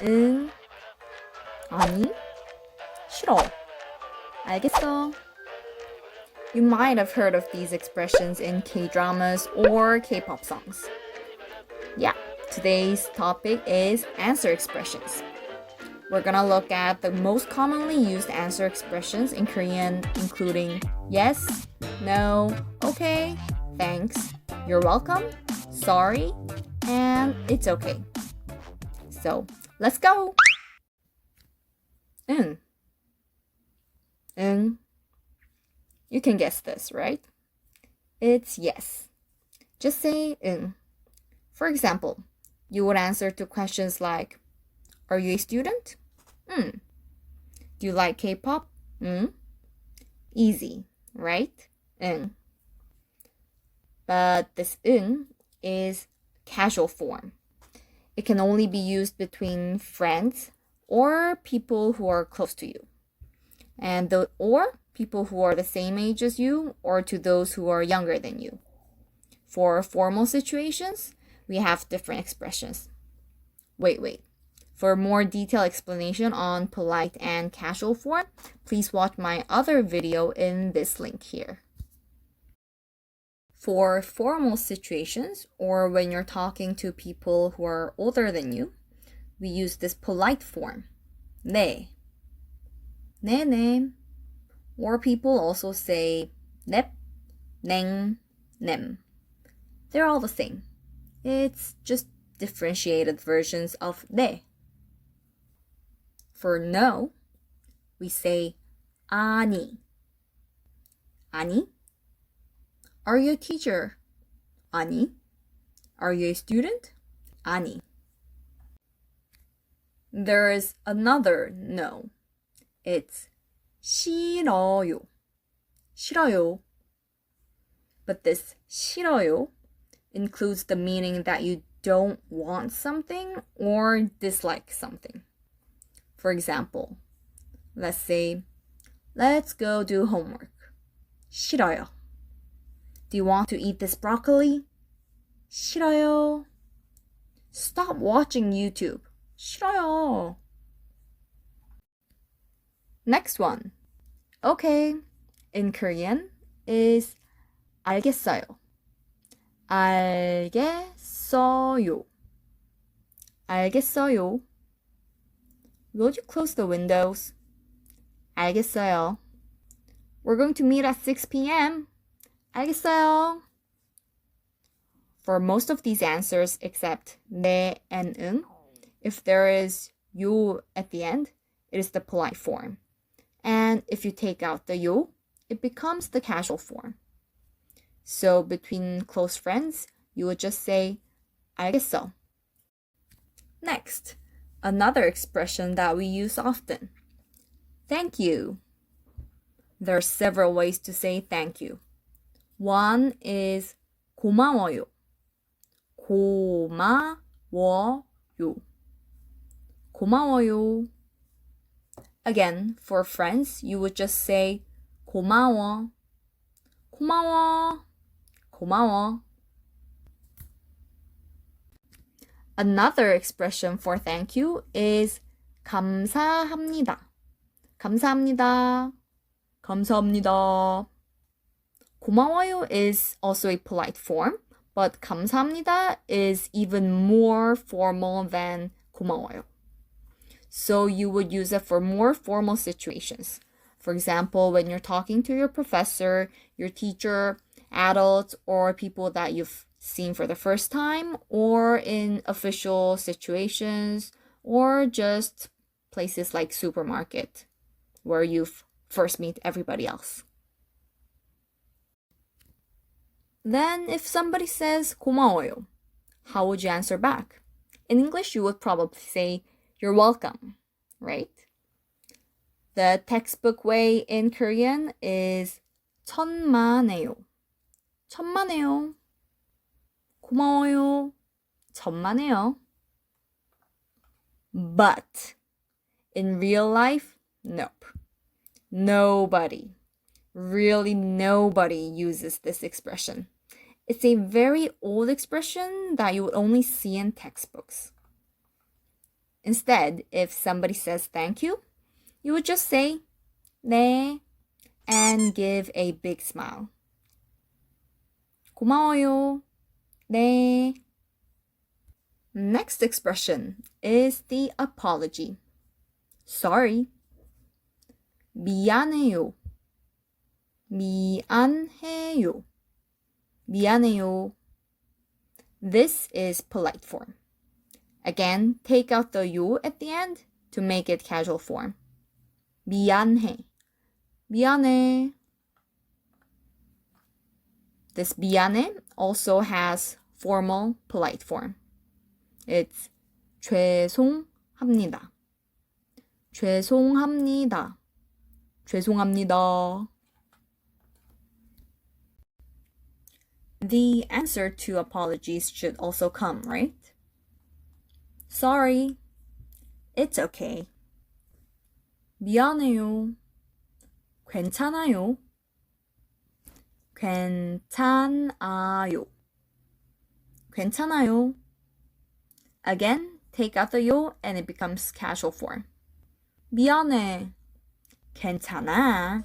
응, 아니, 싫어. 알겠어. You might have heard of these expressions in K-dramas or K-pop songs. Yeah, today's topic is answer expressions. We're gonna look at the most commonly used answer expressions in Korean, including yes, no, okay, thanks, you're welcome, sorry, and it's okay. So, let's go! 응, 응. You can guess this, right? It's yes. Just say 응. For example, you would answer to questions like, are you a student? Do you like K-pop? Easy, right? 응. But this 응 is casual form. It can only be used between friends or people who are close to you. Or people who are the same age as you or to those who are younger than you. For formal situations, we have different expressions. Wait. For more detailed explanation on polite and casual form, please watch my other video in this link here. For formal situations, or when you're talking to people who are older than you, we use this polite form, 네, 네네. Or people also say 넵, 냉, nem. They're all the same. It's just differentiated versions of 네. For no, we say 아니. 아니? Are you a teacher? 아니. Are you a student? 아니. There is another no. It's 싫어요. 싫어요. But this 싫어요 includes the meaning that you don't want something or dislike something. For example, let's say, let's go do homework. 싫어요. Do you want to eat this broccoli? 싫어요. Stop watching YouTube. 싫어요. Next one. Okay, in Korean is 알겠어요. 알겠어요. 알겠어요. Will you close the windows? 알겠어요. We're going to meet at 6 p.m. 알겠어요. For most of these answers except 네 and 응, if there is 요 at the end, it is the polite form. And if you take out the 요, it becomes the casual form. So between close friends, you would just say 알겠어. Next, another expression that we use often. Thank you. There are several ways to say thank you. One is 고마워요. 고마워요. 고마워요. Again, for friends, you would just say 고마워. 고마워. 고마워. Another expression for thank you is 감사합니다. 감사합니다. 감사합니다. 고마워요 is also a polite form, but 감사합니다 is even more formal than 고마워요. So you would use it for more formal situations. For example, when you're talking to your professor, your teacher, adults, or people that you've seen for the first time, or in official situations, or just places like supermarket, where you first meet everybody else. Then if somebody says 고마워요, how would you answer back? In English, you would probably say you're welcome, right? The textbook way in Korean is 천만에요. 천만에요. 고마워요. 천만에요. But in real life, nope. Nobody, really nobody uses this expression. It's a very old expression that you would only see in textbooks. Instead, if somebody says thank you, you would just say 네 and give a big smile. 고마워요. 네. Next expression is the apology. Sorry. 미안해요. 미안해요. 미안해요. This is polite form. Again, take out the 요 at the end to make it casual form. 미안해. 미안해. This 미안해 also has formal polite form. It's 죄송합니다. 죄송합니다. 죄송합니다. The answer to apologies should also come, right? Sorry. It's okay. 미안해요. 괜찮아요. 괜찮아요. 괜찮아요. Again, take out the 요 and it becomes casual form. 미안해. 괜찮아.